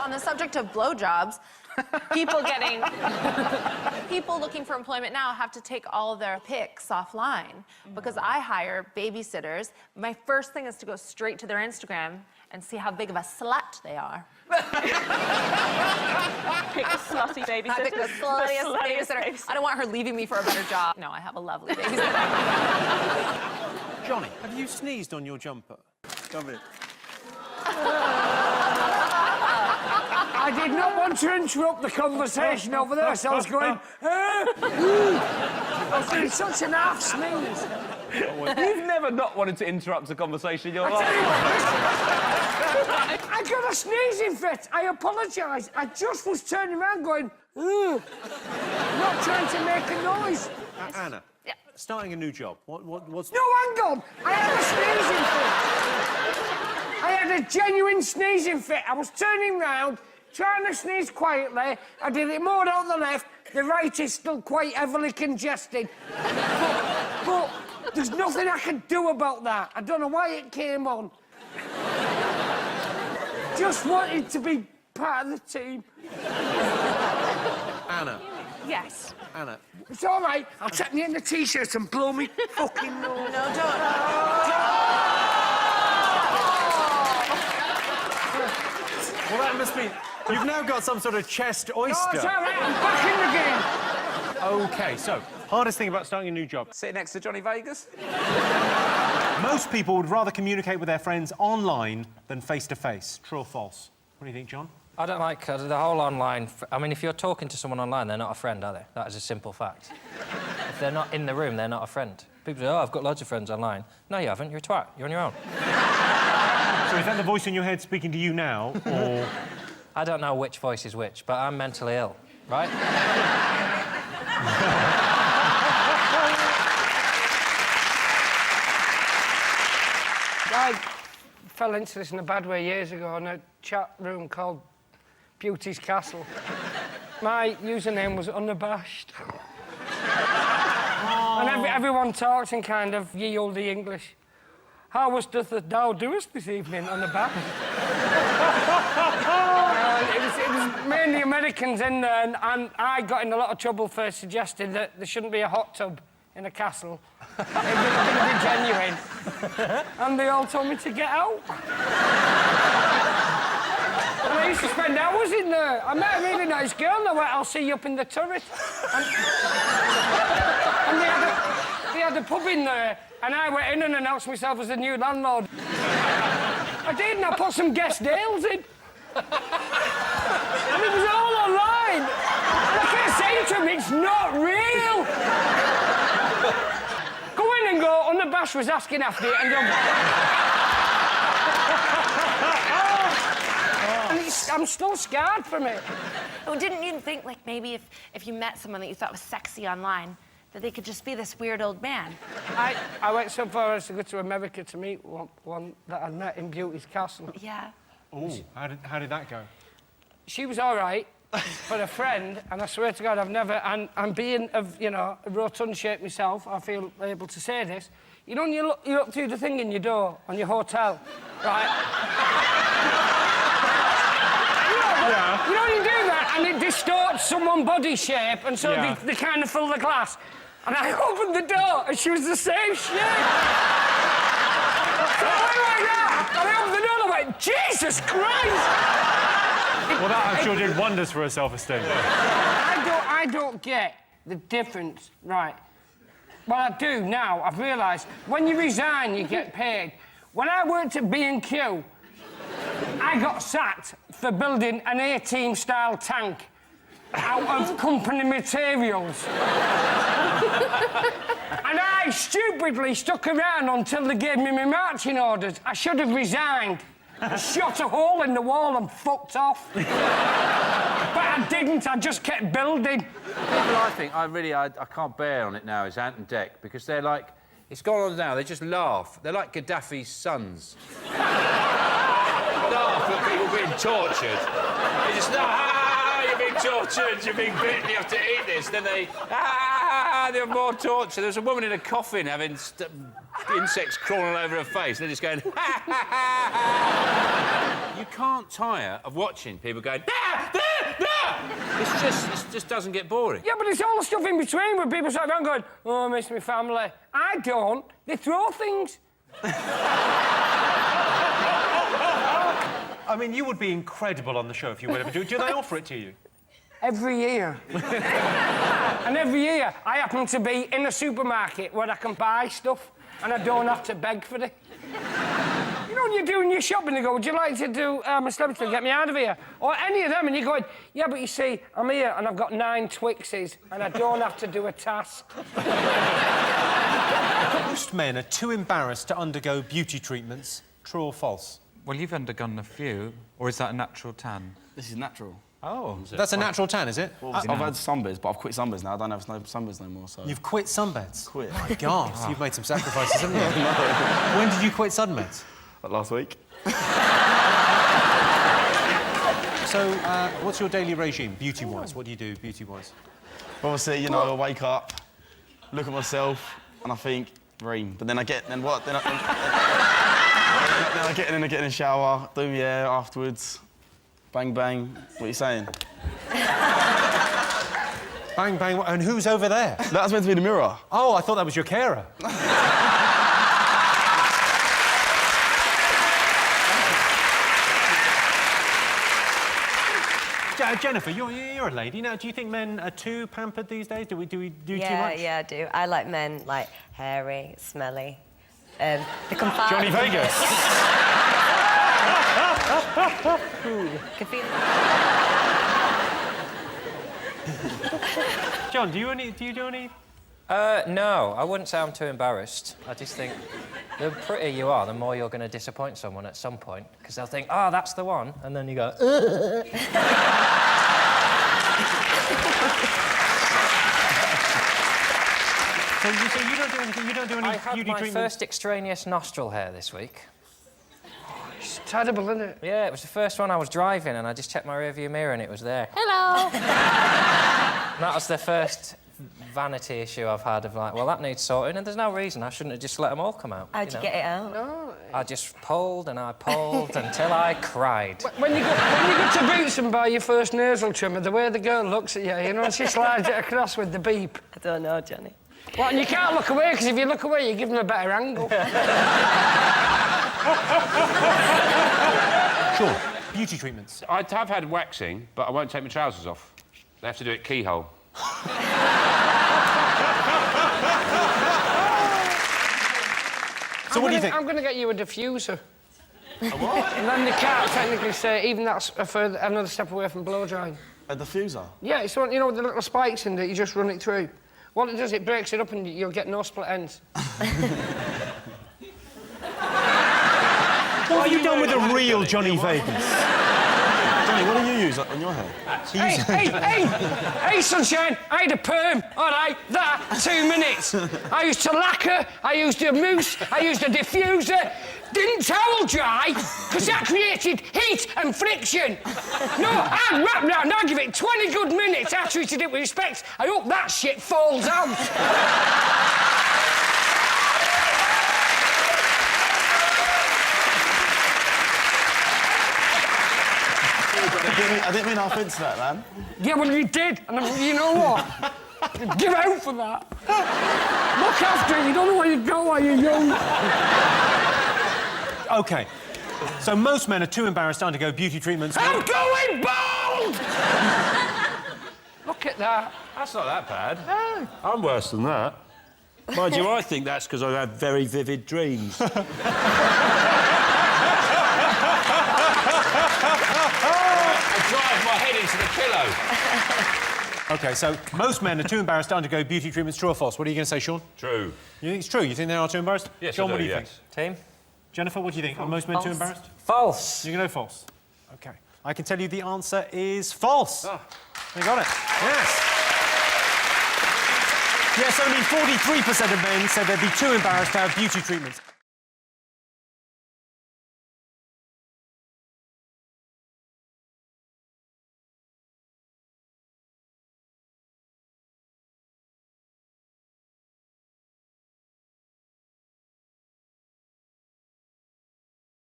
on the subject of blowjobs, people looking for employment now have to take all their pics offline because I hire babysitters. My first thing is to go straight to their Instagram and see how big of a slut they are. Pick a slutty babysitter. I pick the sluttiest babysitter. I don't want her leaving me for a better job. No, I have a lovely babysitter. Johnny, have you sneezed on your jumper? Come here. I did not want to interrupt the conversation over there, so I was going, I was doing such an half sneeze. You've never not wanted to interrupt a conversation in your life. I got a sneezing fit. I apologise. I just was turning around going, not trying to make a noise. Anna, yeah. Starting a new job, what's... No, hang on. I had a sneezing fit. I had a genuine sneezing fit. I was turning round, trying to sneeze quietly. I did it more on the left. The right is still quite heavily congested. But there's nothing I can do about that. I don't know why it came on. Just wanted to be part of the team. Anna. Yes. Anna. It's all right. I'll take me in the T-shirt and blow me fucking nose. No, don't. Well, that must be... You've now got some sort of chest oyster. Oh, it's all right. I'm back in the game. OK, so, hardest thing about starting a new job? Sitting next to Johnny Vegas? Most people would rather communicate with their friends online than face-to-face. True or false? What do you think, John? I don't like the whole online... I mean, if you're talking to someone online, they're not a friend, are they? That is a simple fact. If they're not in the room, they're not a friend. People say, oh, I've got loads of friends online. No, you haven't. You're a twat. You're on your own. So is that the voice in your head speaking to you now, or...? I don't know which voice is which, but I'm mentally ill, right? I fell into this in a bad way years ago in a chat room called Beauty's Castle. My username was Unabashed. And everyone talks in kind of ye olde English. How was doth thou doest this evening, Unabashed? It was mainly Americans in there, and I got in a lot of trouble for suggesting that there shouldn't be a hot tub in a castle. It wouldn't be genuine. And they all told me to get out. And I used to spend hours in there. I met a really nice girl, and I went, I'll see you up in the turret. And they had a pub in there, and I went in and announced myself as the new landlord. I did, and I put some guest ales in. And it was all online. And I kept saying to him, it's not real. Go in and go, Unabashed was asking after you, and you'll... And I'm still scarred from it. Oh, didn't you think, like, maybe if you met someone that you thought was sexy online, that they could just be this weird old man? I went so far as to go to America to meet one that I met in Beauty's Castle. Yeah. Oh, how did that go? She was all right for a friend, and I swear to God, I've never... And being of, you know, a rotund shape myself, I feel able to say this. You know when you look through the thing in your door on your hotel, right? Yeah. You know when you do that, and it distorts someone's body shape, and so Yeah. they kind of fill the glass. And I opened the door, and she was the same shape. So I went like that, and I opened the door, and I went, Jesus Christ! Well, that I'm sure did wonders for her self-esteem. I don't get the difference, right? Well, I do now. I've realised when you resign, you get paid. When I worked at B&Q, I got sacked for building an A-team style tank out of company materials. And I stupidly stuck around until they gave me my marching orders. I should have resigned. I shot a hole in the wall and fucked off. But I didn't, I just kept building. People I think I can't bear on it now is Ant and Dec, because they're like, it's gone on now, they just laugh. They're like Gaddafi's sons. Laugh at people being tortured. They just laugh, you're being tortured, you're being bitten, you have to eat this. Then they have more torture. There's a woman in a coffin having insects crawling all over her face, and they're just going, You can't tire of watching people going, nah, nah, nah. It just doesn't get boring. Yeah, but it's all the stuff in between where people sit around going, oh, I miss my family. I don't. They throw things. I mean, you would be incredible on the show if you were ever do. Do they offer it to you? Every year. And every year, I happen to be in a supermarket where I can buy stuff and I don't have to beg for it. You know, when you're doing your shopping, they go, would you like to do a celebrity to get me out of here? Or any of them, and you're going, yeah, but you see, I'm here and I've got 9 Twixes and I don't have to do a task. Most men are too embarrassed to undergo beauty treatments. True or false? Well, you've undergone a few, or is that a natural tan? This is natural. Oh. That's a natural tan, is it? I've had sunbeds, but I've quit sunbeds now. I don't have sunbeds no more, so... You've quit sunbeds? Quit. My God, so you've made some sacrifices, haven't you? When did you quit sunbeds? Like last week. So, what's your daily regime, beauty-wise? What do you do, beauty-wise? Obviously, you know, I wake up, look at myself, and I think, dream. But then I get... Then what? Then I get in the shower, do my hair afterwards. Bang, bang. What are you saying? Bang, bang, and who's over there? That's meant to be the mirror. Oh, I thought that was your carer. Jennifer, you're a lady. Now, do you think men are too pampered these days? Do we do too much? Yeah, I do. I like men, like, hairy, smelly. They can fight. Johnny Vegas. Can feel... John, do you do any? No, I wouldn't say I'm too embarrassed. I just think the prettier you are, the more you're going to disappoint someone at some point, because they'll think, oh, that's the one, and then you go, So you don't do anything. You don't do any I had beauty my treatments? first extraneous nostril hair this week. It's terrible, isn't it? Yeah, it was the first one I was driving, and I just checked my rearview mirror, and it was there. Hello! And that was the first vanity issue I've had of like, well, that needs sorting, and there's no reason I shouldn't have just let them all come out. How'd you get it out? No. I just pulled and I pulled until I cried. When you go to Boots and buy your first nasal trimmer, the way the girl looks at you, you know, she slides it across with the beep. I don't know, Johnny. Well, and you can't look away, because if you look away, you give them a better angle. Sure. Beauty treatments. I have had waxing, but I won't take my trousers off. They have to do it keyhole. So what do you think? I'm going to get you a diffuser. A what? And then the can't technically say even that's another step away from blow drying. A diffuser? Yeah, it's one, you know, with the little spikes in it, you just run it through. What it does, it breaks it up and you'll get no split ends. What have you done with a real Johnny Vegas? Johnny, what do you use on your hair? Hey, sunshine, I had a perm, all right, that, 2 minutes. I used to lacquer, I used a mousse, I used a diffuser. Didn't towel dry, because that created heat and friction. No, I'd wrap round, I'd give it 20 good minutes. I treated it with respect. I hope that shit falls out. I didn't mean no offence to that, man. Yeah, well, you did, and you know what? Give out for that. Look after it, you don't know where you go while you're young. OK. So most men are too embarrassed to undergo beauty treatments. I'm going bald! Look at that. That's not that bad. No. I'm worse than that. Mind you, I think that's because I have very vivid dreams. I drive my head into the pillow. OK, so most men are too embarrassed to undergo beauty treatments. True or false? What are you going to say, Sean? True. You think it's true? You think they are too embarrassed? Yes, Sean, I do, what do you yes. think? Team? Jennifer, what do you think? Are most men too embarrassed? False. You're going to go false? OK. I can tell you the answer is false. Oh. You got it. Yes. Yes, only 43% of men said they'd be too embarrassed to have beauty treatments.